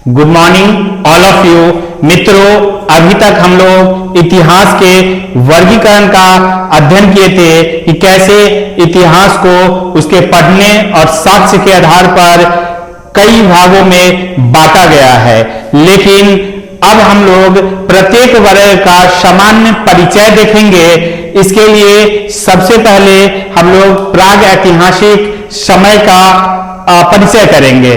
Good morning all of you. मित्रों, अभी तक हम लोग इतिहास के वर्गीकरण का अध्ययन किए थे कि कैसे इतिहास को उसके पढ़ने और साक्ष्य के आधार पर कई भागों में बांटा गया है, लेकिन अब हम लोग प्रत्येक वर्ग का सामान्य परिचय देखेंगे। इसके लिए सबसे पहले हम लोग प्राग ऐतिहासिक समय का परिचय करेंगे।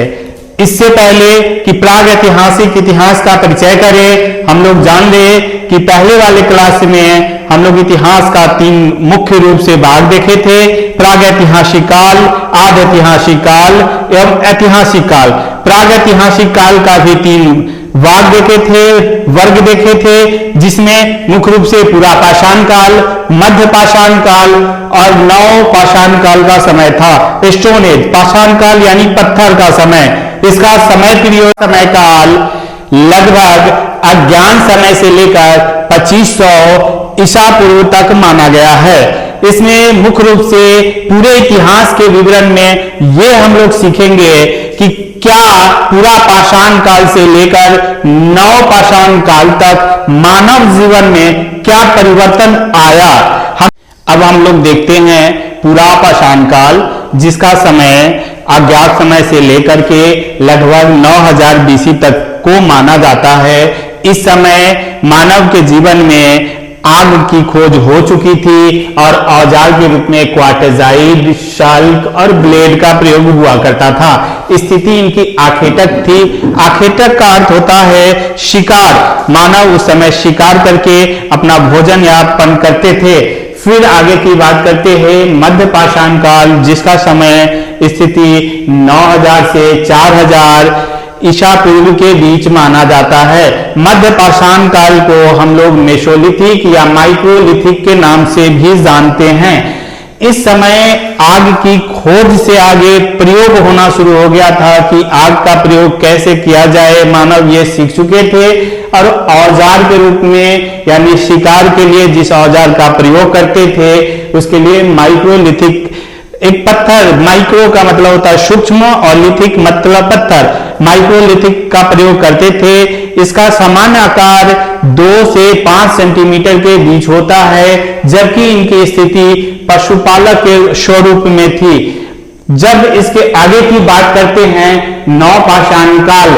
इससे पहले कि प्राग ऐतिहासिक इतिहास का परिचय करें, हम लोग जान लें कि पहले वाले क्लास में हम लोग इतिहास का 3 मुख्य रूप से भाग देखे थे: प्राग ऐतिहासिक काल, आदि ऐतिहासिक काल एवं ऐतिहासिक काल। प्राग ऐतिहासिक काल का भी 3 भाग देखे थे, वर्ग देखे थे, जिसमें मुख्य रूप से पुरा पाषाण काल, मध्य पाषाण काल और नव पाषाण काल का समय था। स्टोन एज, पाषाण काल यानी पत्थर का समय। इसका समय पीरियड, समय काल लगभग अज्ञान समय से लेकर 2500 ईसा पूर्व तक माना गया है। इसमें मुख्य रूप से पूरे इतिहास के विवरण में ये हम लोग सीखेंगे कि क्या पूरा पाषाण काल से लेकर नव पाषाण काल तक मानव जीवन में क्या परिवर्तन आया। अब हम लोग देखते हैं पूरा पाषाण काल, जिसका समय अज्ञात समय से लेकर के लगभग 9000 बीसी तक को माना जाता है। इस समय मानव के जीवन में आग की खोज हो चुकी थी और औजार के रूप में क्वार्टजाइड, शल्क और ब्लेड का प्रयोग हुआ करता था। स्थिति इनकी आखेटक थी। आखेटक का अर्थ होता है शिकार। मानव उस समय शिकार करके अपना भोजन यापन करते थे। फिर आगे की बात करते हैं मध्य पाषाण काल, जिसका समय स्थिति 9000 से 4000 ईसा पूर्व के बीच माना जाता है। मध्य पाषाण काल को हम लोग मेसोलिथिक या माइक्रोलिथिक के नाम से भी जानते हैं। इस समय आग की खोज से आगे प्रयोग होना शुरू हो गया था कि आग का प्रयोग कैसे किया जाए। मानव ये सीख चुके थे और औजार के रूप में यानी शिकार के लिए जिस औजार का प्रयोग करते थे उसके लिए माइक्रोलिथिक, एक पत्थर, माइक्रो का मतलब होता है सूक्ष्म और लिथिक मतलब पत्थर, माइक्रोलिथिक का प्रयोग करते थे। इसका सामान्य आकार 2 से 5 सेंटीमीटर के बीच होता है, जबकि इनकी स्थिति पशुपालक के स्वरूप में थी। जब इसके आगे की बात करते हैं नव पाषाण काल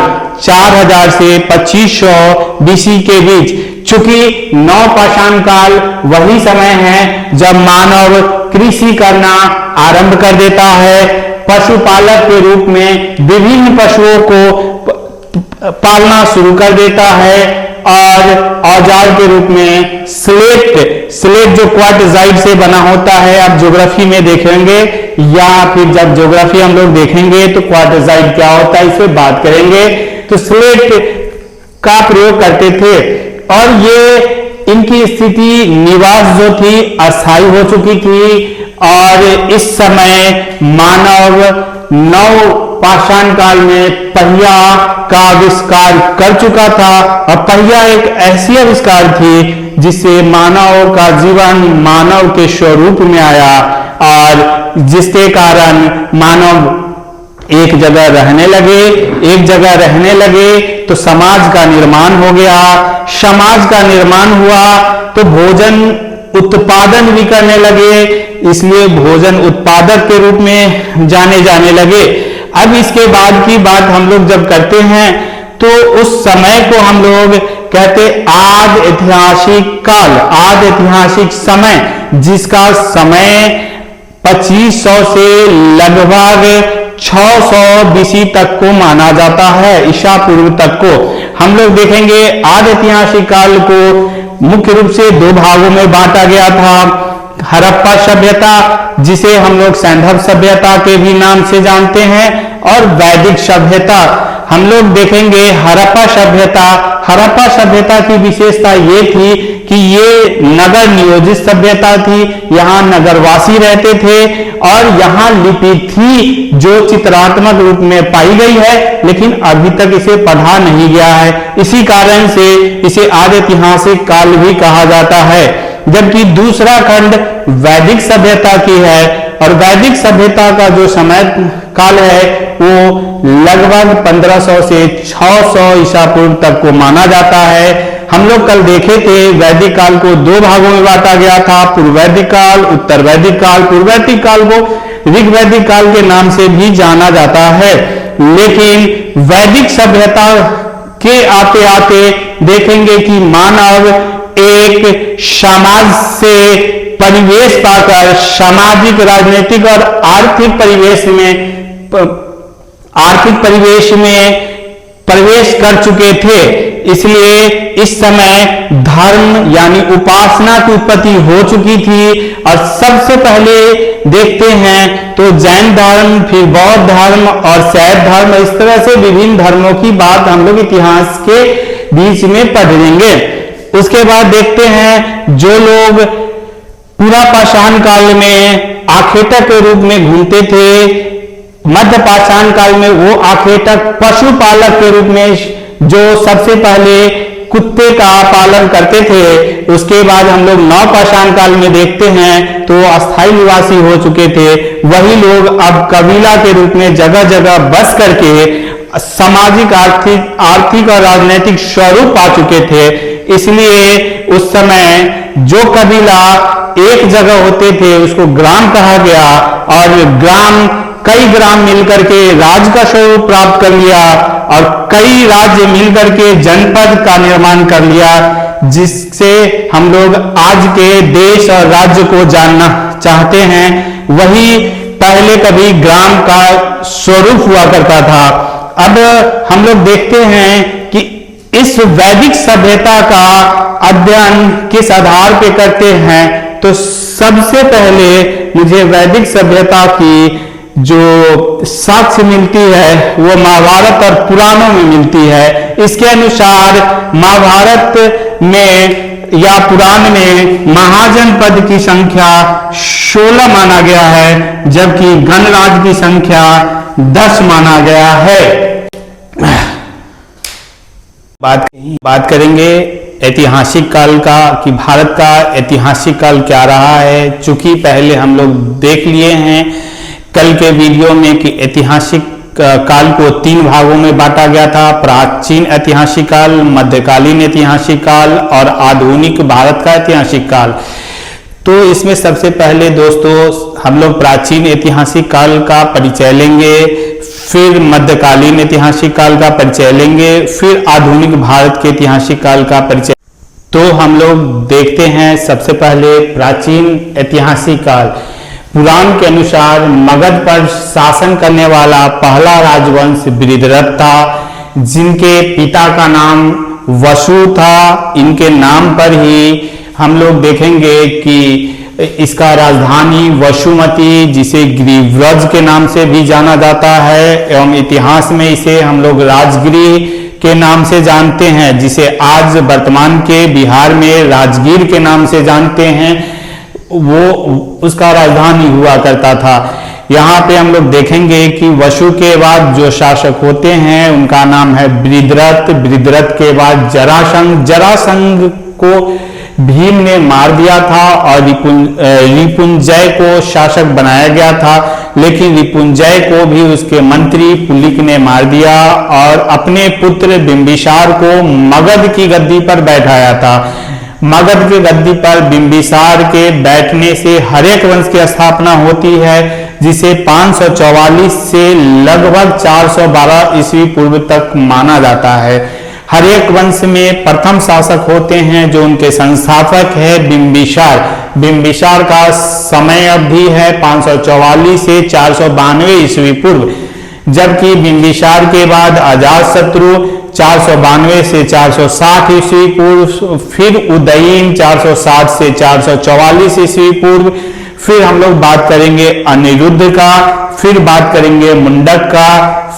4000 से 2500 बीसी के बीच, चूंकि नव पाषाण काल वही समय है जब मानव कृषि करना आरंभ कर देता है। पशुपालक के रूप में विभिन्न पशुओं को पालना शुरू कर देता है और औजार के रूप में स्लेट जो क्वार्टजाइड से बना होता है, आप ज्योग्राफी में देखेंगे या फिर जब ज्योग्राफी हम लोग देखेंगे तो क्वार्टजाइड क्या होता है इस पे बात करेंगे। तो स्लेट का प्रयोग करते थे और ये इनकी स्थिति निवास जो थी अस्थायी हो चुकी थी और इस समय मानव नव पाषाण काल में पहिया का आविष्कार कर चुका था। और पहिया एक ऐसी आविष्कार थी जिससे मानव का जीवन मानव के स्वरूप में आया और जिसके कारण मानव एक जगह रहने लगे तो समाज का निर्माण हो गया। समाज का निर्माण हुआ तो भोजन उत्पादन भी करने लगे, इसलिए भोजन उत्पादक के रूप में जाने लगे। अब इसके बाद की बात हम लोग जब करते हैं तो उस समय को हम लोग कहते आदि ऐतिहासिक काल, आदि ऐतिहासिक समय, जिसका समय 2500 से लगभग 600 बीसी तक को माना जाता है, ईसा पूर्व तक को। हम लोग देखेंगे आदि ऐतिहासिक काल को मुख्य रूप से 2 भागों में बांटा गया था। हड़प्पा सभ्यता, जिसे हम लोग सैंधव सभ्यता के भी नाम से जानते हैं, और वैदिक सभ्यता। हम लोग देखेंगे हड़प्पा सभ्यता की विशेषता ये थी कि ये नगर नियोजित सभ्यता थी। यहाँ नगरवासी रहते थे और यहाँ लिपि थी जो चित्रात्मक रूप में पाई गई है, लेकिन अभी तक इसे पढ़ा नहीं गया है। इसी कारण से इसे आदि ऐतिहासिक काल भी कहा जाता है। जबकि दूसरा खंड वैदिक सभ्यता की है और वैदिक सभ्यता का जो समय काल है वो लगभग 1500 से 600 ईसा पूर्व तक को माना जाता है। हम लोग कल देखे थे वैदिक काल को दो भागों में बांटा गया था, पूर्व वैदिक काल, उत्तर वैदिक काल। पूर्व वैदिक काल को ऋग वैदिक काल के नाम से भी जाना जाता है, लेकिन वैदिक सभ्यता के आते आते देखेंगे कि मानव एक समाज से परिवेश पाकर सामाजिक, राजनीतिक और आर्थिक परिवेश में प्रवेश कर चुके थे। इसलिए इस समय धर्म यानी उपासना की उत्पत्ति हो चुकी थी। और सबसे पहले देखते हैं तो जैन धर्म, फिर बौद्ध धर्म और शैव धर्म, इस तरह से विभिन्न धर्मों की बात हम लोग इतिहास के बीच में पढ़ेंगे। उसके बाद देखते हैं जो लोग पूरा पाषाण काल में आखेटक के रूप में घूमते थे, मध्य पाषाण काल में वो आखेटक पशुपालक के रूप में जो सबसे पहले कुत्ते का पालन करते थे। उसके बाद हम लोग नव पाषाण काल में देखते हैं तो अस्थायी निवासी हो चुके थे। वही लोग अब कबीला के रूप में जगह जगह बस करके सामाजिक, आर्थिक और राजनीतिक स्वरूप पा चुके थे। इसलिए उस समय जो कबीला एक जगह होते थे उसको ग्राम कहा गया, और ग्राम कई ग्राम मिलकर के राज्य का स्वरूप प्राप्त कर लिया, और कई राज्य मिलकर के जनपद का निर्माण कर लिया, जिससे हम लोग आज के देश और राज्य को जानना चाहते हैं। वही पहले कभी ग्राम का स्वरूप हुआ करता था। अब हम लोग देखते हैं कि इस वैदिक सभ्यता का अध्ययन किस आधार पे करते हैं, तो सबसे पहले मुझे वैदिक सभ्यता की जो साक्ष्य मिलती है वो महाभारत और पुराणों में मिलती है। इसके अनुसार महाभारत में या पुराण में महाजनपद की संख्या 16 माना गया है, जबकि गणराज्य की संख्या 10 माना गया है। बात करेंगे ऐतिहासिक काल का कि भारत का ऐतिहासिक काल क्या रहा है। चूंकि पहले हम लोग देख लिए हैं कल के वीडियो में कि ऐतिहासिक काल को 3 भागों में बांटा गया था, प्राचीन ऐतिहासिक काल, मध्यकालीन ऐतिहासिक काल और आधुनिक भारत का ऐतिहासिक काल। तो इसमें सबसे पहले दोस्तों हम लोग प्राचीन ऐतिहासिक काल का परिचय लेंगे, फिर मध्यकालीन ऐतिहासिक काल का परिचय लेंगे, फिर आधुनिक भारत के ऐतिहासिक काल का परिचय। तो हम लोग देखते हैं सबसे पहले प्राचीन ऐतिहासिक काल। पुराण के अनुसार मगध पर शासन करने वाला पहला राजवंश बृहद्रथ था, जिनके पिता का नाम वसु था। इनके नाम पर ही हम लोग देखेंगे कि इसका राजधानी वसुमती, जिसे गिरिव्रज के नाम से भी जाना जाता है, एवं इतिहास में इसे हम लोग राजगिरी के नाम से जानते हैं, जिसे आज वर्तमान के बिहार में राजगीर के नाम से जानते हैं, वो उसका राजधानी हुआ करता था। यहाँ पे हम लोग देखेंगे कि वसु के बाद जो शासक होते हैं उनका नाम है बृहद्रथ। बृहद्रथ के बाद जरासंध। जरासंध को भीम ने मार दिया था और रिपुंजय को शासक बनाया गया था, लेकिन रिपुंजय को भी उसके मंत्री पुलिक ने मार दिया और अपने पुत्र बिंबिसार को मगध की गद्दी पर बैठाया था। मगध की गद्दी पर बिंबिसार के बैठने से हर्यक वंश की स्थापना होती है, जिसे 544 से लगभग 412 ईस्वी पूर्व तक माना जाता है। हर्यक वंश में प्रथम शासक होते हैं जो उनके संस्थापक है बिंबिसार। बिंबिसार का समय अवधि है 544 से 492 ईस्वी पूर्व, जबकि बिंबिसार के बाद अजातशत्रु 492 से 460 ईस्वी पूर्व, फिर उदयीन 460 से 444 ईस्वी पूर्व, फिर हम लोग बात करेंगे अनिरुद्ध का, फिर बात करेंगे मुंडक का,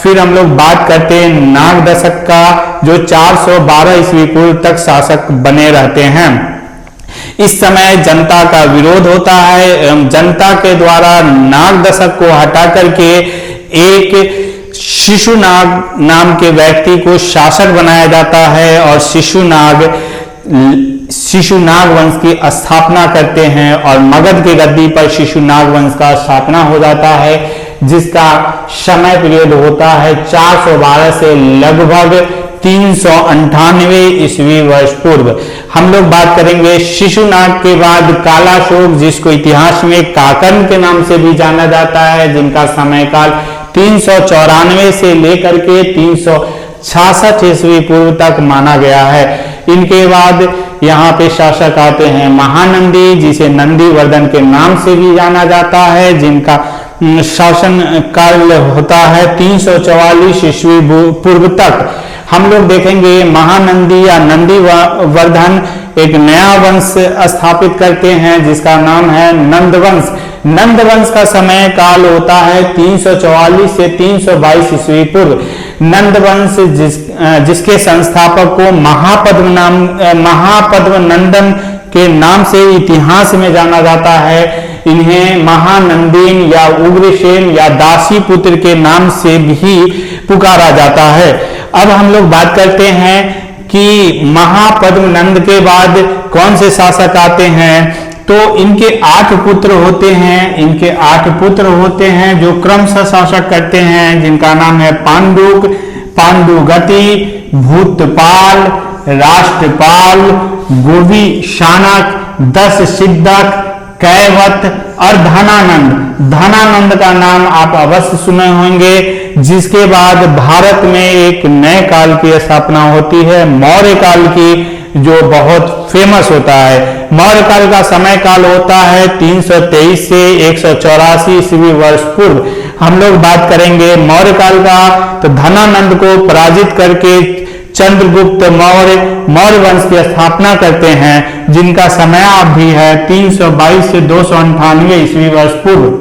फिर हम लोग बात करते हैं नागदशक का जो 412 ईस्वी पूर्व तक शासक बने रहते हैं। इस समय जनता का विरोध होता है एवं जनता के द्वारा नागदशक को हटा करके एक शिशुनाग नाम के व्यक्ति को शासक बनाया जाता है और शिशुनाग शिशुनाग वंश की स्थापना करते हैं और मगध की गद्दी पर शिशुनाग वंश का स्थापना हो जाता है, जिसका समय पीरियड होता है 412 से लगभग 398 ईस्वी वर्ष पूर्व। हम लोग बात करेंगे शिशुनाग के बाद कालाशोक, जिसको इतिहास में काकर्ण के नाम से भी जाना जाता है, जिनका समयकाल 394 से लेकर के 366 ईस्वी पूर्व तक माना गया है। इनके बाद यहाँ पे शासक आते हैं महानंदी, जिसे नंदी वर्धन के नाम से भी जाना जाता है, जिनका शासन काल होता है 344 ईस्वी पूर्व तक। हम लोग देखेंगे महानंदी या नंदी वर्धन एक नया वंश स्थापित करते हैं, जिसका नाम है नंदवंश। नंदवंश का समय काल होता है 344 से 322 ईस्वी पूर्व। नंदवंश जिसके संस्थापक को महापद्म नंदन के नाम से इतिहास में जाना जाता है। इन्हें महानंदीन या उग्रसेन या दासी पुत्र के नाम से भी पुकारा जाता है। अब हम लोग बात करते हैं कि महापद्म नंद के बाद कौन से शासक आते हैं, तो इनके 8 पुत्र होते हैं। इनके 8 पुत्र होते हैं जो क्रमशः शासक करते हैं, जिनका नाम है पांडुक, पांडुगति, भूतपाल, राष्ट्रपाल, गोवी शानक, 10 सिद्धक, कैवत और धनानंद। धनानंद का नाम आप अवश्य सुने होंगे, जिसके बाद भारत में एक नए काल की स्थापना होती है, मौर्य काल की, जो बहुत फेमस होता है। मौर्य काल का समय काल होता है 323 से 184 ईस्वी वर्ष पूर्व। हम लोग बात करेंगे मौर्य काल का, तो धनानंद को पराजित करके चंद्रगुप्त मौर्य वंश की स्थापना करते हैं, जिनका समयावधि है 322 से 298 ईस्वी वर्ष पूर्व।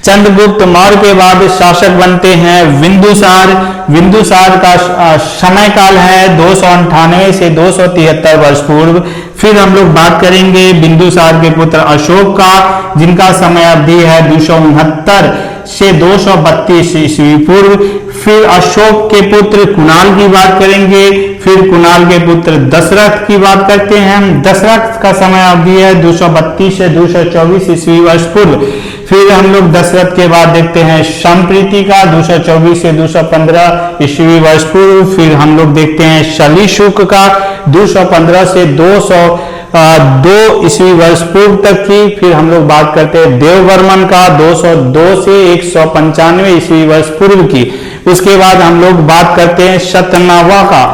चंद्रगुप्त मौर्य के बाद शासक बनते हैं बिंदुसार। बिंदुसार का समय काल है 298 से 273 वर्ष पूर्व। फिर हम लोग बात करेंगे बिंदुसार के पुत्र अशोक का, जिनका समय अवधि है 269 से 232 ईस्वी पूर्व। फिर अशोक के पुत्र कुणाल की बात करेंगे। फिर कुणाल के पुत्र दशरथ की बात करते हैं। दशरथ का समय अवधि है 232 से 224 ईस्वी वर्ष पूर्व। फिर हम लोग दशरथ के बाद देखते हैं संप्रीति का, 224 से 215 ईस्वी वर्ष पूर्व। फिर हम लोग देखते हैं शलीशुक का, 215 से 202 ईस्वी वर्ष पूर्व तक की। फिर हम लोग बात करते हैं देववर्मन का, 202 से 195 ईस्वी वर्ष पूर्व की। उसके बाद हम लोग बात करते हैं शतनवा का,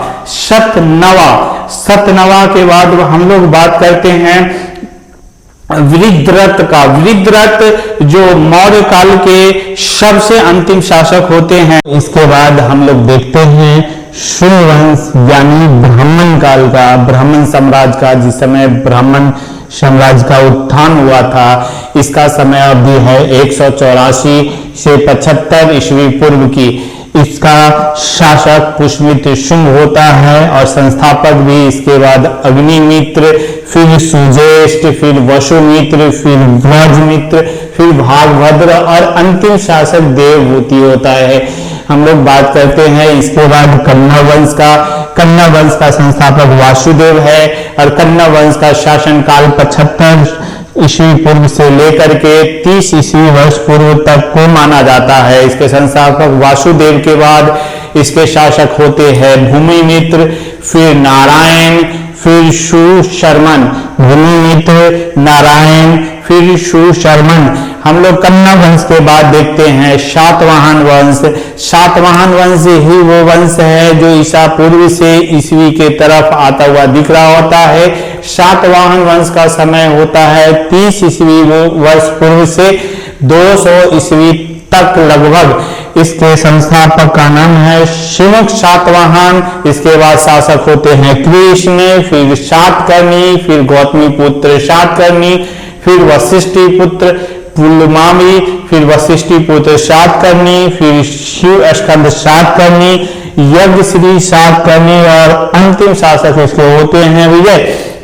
शतनवा के बाद हम लोग बात करते हैं वृद्धरथ का। वृद्धरथ जो मौर्य काल के सबसे अंतिम शासक होते हैं। इसके बाद हम लोग देखते हैं शुंग वंश यानी ब्राह्मण काल का, ब्राह्मण साम्राज्य का, जिस समय ब्राह्मण साम्राज्य का उत्थान हुआ था। इसका समय अवधि है 184 से 75 ईस्वी पूर्व की। इसका शासक पुष्यमित्र शुंग होता है और संस्थापक भी इसके बाद अग्निमित्र, फिर सुज्येष्ठ, फिर वसुमित्र, फिर व्रजमित्र, फिर भागभद्र और अंतिम शासक देवभूति होता है। हम लोग बात करते हैं इसके बाद कन्ना वंश का। कन्ना वंश का संस्थापक वासुदेव है और कन्ना वंश का शासन काल 75 ईस्वी पूर्व से लेकर के 30 ईस्वी वर्ष पूर्व तक को माना जाता है। इसके संस्थापक वासुदेव के बाद इसके शासक होते हैं भूमिमित्र, फिर नारायण, फिर सुशर्मन। भूमिमित्र, नारायण, फिर सुशर्मन। हम लोग कन्ना वंश के बाद देखते हैं सातवाहन वंश। सातवाहन वंश ही वो वंश है जो ईसा पूर्व से ईस्वी के तरफ आता हुआ दिख रहा होता है। सातवाहन वंश का समय होता है 30 ईस्वी वर्ष पूर्व से 200 ईस्वी तक लगभग। इसके संस्थापक का नाम है शिमुख सातवाहन। इसके बाद शासक होते हैं कृष्ण, फिर सातकर्णी, फिर गौतमी पुत्र सातकर्णी, फिर वशिष्ठी पुत्र पुलमावी, फिर वशिष्ठी पुत्र सातकर्णी, फिर शिव स्कंद सातकर्णी, यज्ञ श्री सातकर्णी और अंतिम शासक इसके होते हैं विजय।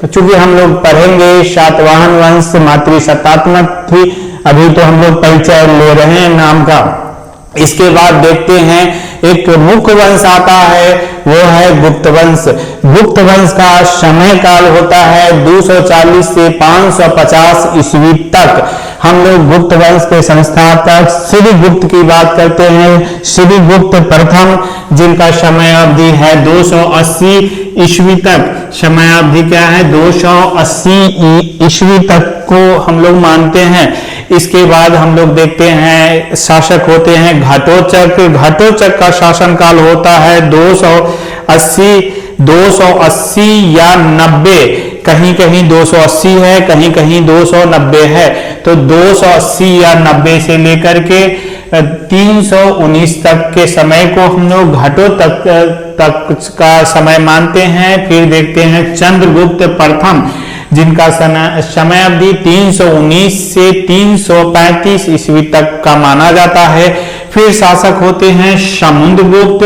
चूंकि हम लोग पढ़ेंगे सातवाहन वंश मातृसत्तात्मक थी, अभी तो हम लोग परिचय ले रहे हैं नाम का। इसके बाद देखते हैं एक प्रमुख वंश आता है, वो है गुप्त वंश। गुप्त वंश का समय काल होता है 240 से 550 ईस्वी तक। हम लोग गुप्त वंश के संस्थापक श्रीगुप्त की बात करते हैं। श्रीगुप्त प्रथम, जिनका समय अवधि है 280 ईस्वी तक। समय अवधि क्या है? 280 ईस्वी तक को हम लोग मानते हैं। इसके बाद हम लोग देखते हैं शासक होते हैं घटोत्कच। घटोत्कच का शासनकाल होता है 280 या 90, कहीं कहीं 280 है, कहीं कहीं 290 है। तो 280 या 90 से लेकर के 319 तक के समय को हम लोग घटोत्कच का समय मानते हैं। फिर देखते हैं चंद्रगुप्त प्रथम, जिनका समय अवधि 319 से 335 ईस्वी तक का माना जाता है। फिर शासक होते हैं समुद्रगुप्त,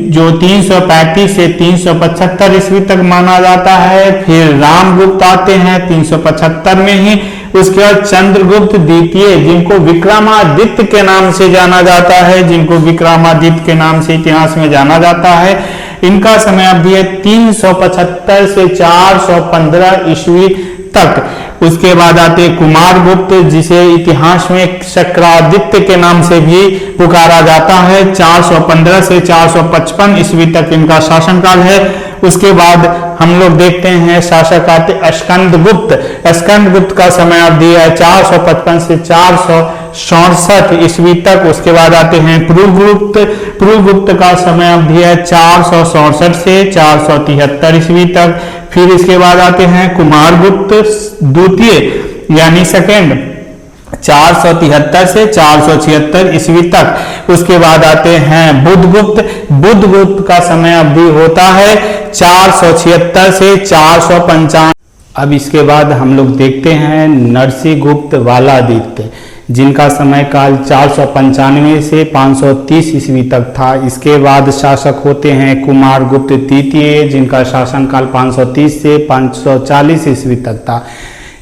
जो 335 से 375 ईस्वी तक माना जाता है। फिर रामगुप्त आते हैं 375 में ही। उसके बाद चंद्रगुप्त द्वितीय, जिनको विक्रमादित्य के नाम से जाना जाता है, जिनको विक्रमादित्य के नाम से इतिहास में जाना जाता है। इनका समय अवधि है 375 से 415 ईस्वी तक। उसके बाद आते कुमारगुप्त, जिसे इतिहास में शक्रादित्य के नाम से भी पुकारा जाता है। 415 से 455 ईस्वी तक इनका शासनकाल है। उसके बाद हम लोग देखते हैं शासक आते स्कंदगुप्त। स्कंदगुप्त का समय अवधि है 455 से 467 ईस्वी तक। उसके बाद आते हैं पुरुगुप्त। पुरुगुप्त का समय अवधि है 467 से 473 ईस्वी तक। फिर इसके बाद आते हैं कुमारगुप्त द्वितीय यानी सेकेंड, 473 से 476 ईस्वी तक। उसके बाद आते हैं बुधगुप्त। बुधगुप्त का समय अवधि होता है 476 से 455। अब इसके बाद हम लोग देखते हैं नरसिंहगुप्त वालादित्य, जिनका समय काल 495 से 530 ईस्वी तक था। इसके बाद शासक होते हैं कुमारगुप्त तृतीय, जिनका शासनकाल 530 से 540 ईस्वी तक था।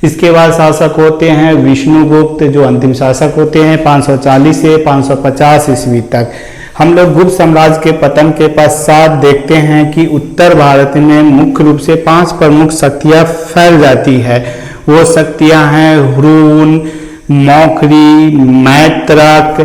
इसके बाद शासक होते हैं विष्णुगुप्त, जो अंतिम शासक होते हैं 540 से 550 ईस्वी तक। हम लोग गुप्त साम्राज्य के पतन के पश्चात देखते हैं कि उत्तर भारत में मुख्य रूप से 5 प्रमुख शक्तियां फैल जाती है। वो शक्तियां हैं हुन, मौखरी, मैत्रक,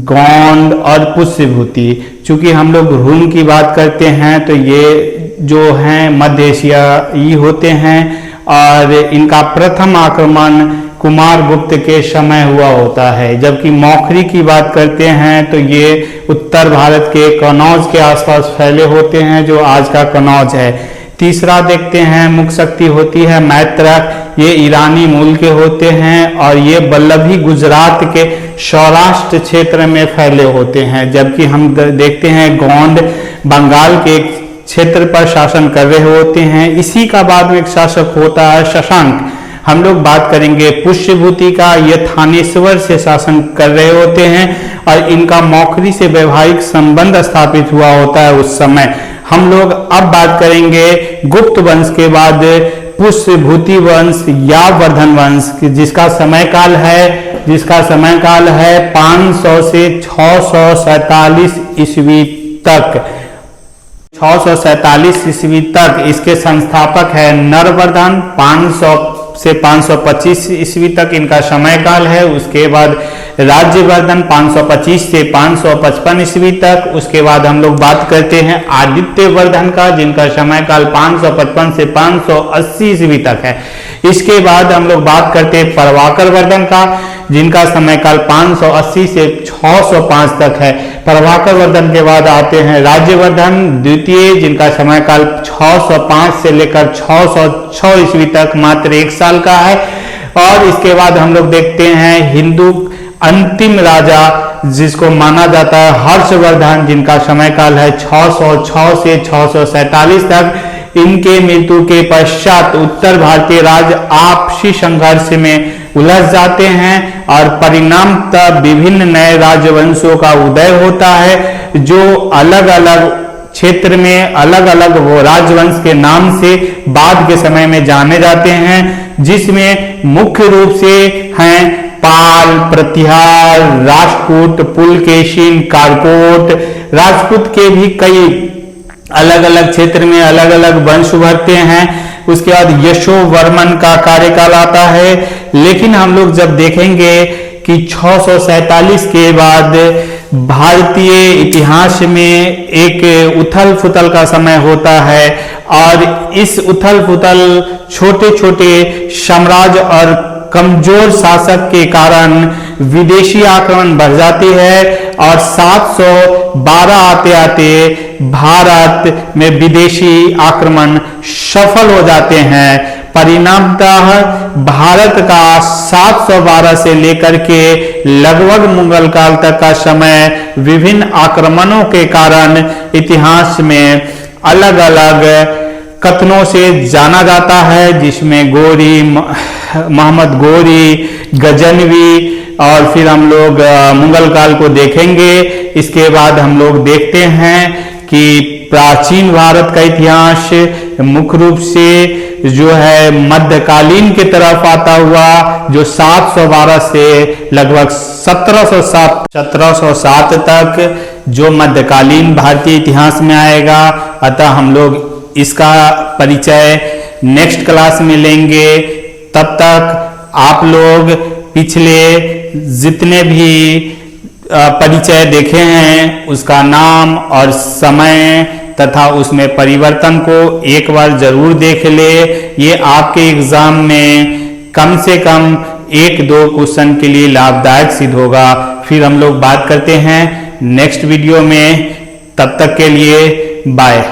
गौंड और पुष्यभूति। चूंकि हम लोग हुन की बात करते हैं तो ये जो हैं मध्य एशियाई होते हैं और इनका प्रथम आक्रमण कुमारगुप्त के समय हुआ होता है। जबकि मौखरी की बात करते हैं तो ये उत्तर भारत के कनौज के आसपास फैले होते हैं, जो आज का कनौज है। तीसरा देखते हैं मुख्य शक्ति होती है मैत्रक। ये ईरानी मूल के होते हैं और ये वल्लभी गुजरात के सौराष्ट्र क्षेत्र में फैले होते हैं। जबकि हम देखते हैं गौंड बंगाल के क्षेत्र पर शासन कर रहे होते हैं। इसी का बाद में एक शासक होता है शशांक। हम लोग बात करेंगे पुष्यभूति का। ये थानेश्वर से शासन कर रहे होते हैं और इनका मौखरी से वैवाहिक संबंध स्थापित हुआ होता है उस समय। हम लोग अब बात करेंगे गुप्त वंश के बाद पुष्यभूति वंश या वर्धन वंश, जिसका समय काल है 500 से 647 ईस्वी तक। 647 ईस्वी तक इसके संस्थापक है नरवर्धन। 500 से 525 ईस्वी तक इनका समय काल है। उसके बाद राज्यवर्धन 525 से 555 ईस्वी तक। उसके बाद हम लोग बात करते हैं आदित्य वर्धन का, जिनका समय काल 555 से 580 ईस्वी तक है। इसके बाद हम लोग बात करते हैं प्रभाकर वर्धन का, जिनका समय काल 580 से 605 तक है। प्रभाकर वर्धन के बाद आते हैं राज्यवर्धन द्वितीय, जिनका समय काल 605 से लेकर 606 ईस्वी तक मात्र 1 साल का है। और इसके बाद हम लोग देखते हैं हिंदू अंतिम राजा, जिसको माना जाता है हर्षवर्धन, जिनका समय काल है 606 से 647 तक। इनके मृत्यु के पश्चात उत्तर भारतीय राज्य आपसी संघर्ष में उलझ जाते हैं और परिणामतः विभिन्न नए राजवंशों का उदय होता है, जो अलग अलग क्षेत्र में अलग अलग वो राजवंश के नाम से बाद के समय में जाने जाते हैं, जिसमें मुख्य रूप से हैं पाल, प्रतिहार, राजपूत, पुलकेशिन, कारकोट। राजपूत के भी कई अलग अलग क्षेत्र में अलग अलग वंश उभरते हैं। उसके बाद यशोवर्मन का कार्यकाल आता है। लेकिन हम लोग जब देखेंगे कि 647 के बाद भारतीय इतिहास में एक उथल पुथल का समय होता है और इस उथल पुथल छोटे छोटे साम्राज्य और कमजोर शासक के कारण विदेशी आक्रमण बढ़ जाती है और 712 आते आते भारत में विदेशी आक्रमण सफल हो जाते हैं। परिणामतः भारत का 712 से लेकर के लगभग मुगल काल तक का समय विभिन्न आक्रमणों के कारण इतिहास में अलग अलग कथनों से जाना जाता है, जिसमें गोरी, मोहम्मद गोरी, गजनवी और फिर हम लोग मुगल काल को देखेंगे। इसके बाद हम लोग देखते हैं कि प्राचीन भारत का इतिहास मुख्य रूप से जो है मध्यकालीन की तरफ आता हुआ, जो 712 से लगभग 1707 तक जो मध्यकालीन भारतीय इतिहास में आएगा। अतः हम लोग इसका परिचय नेक्स्ट क्लास में लेंगे। तब तक आप लोग पिछले जितने भी परिचय देखे हैं उसका नाम और समय तथा उसमें परिवर्तन को एक बार जरूर देख ले। ये आपके एग्जाम में कम से कम 1-2 क्वेश्चन के लिए लाभदायक सिद्ध होगा। फिर हम लोग बात करते हैं नेक्स्ट वीडियो में। तब तक के लिए बाय।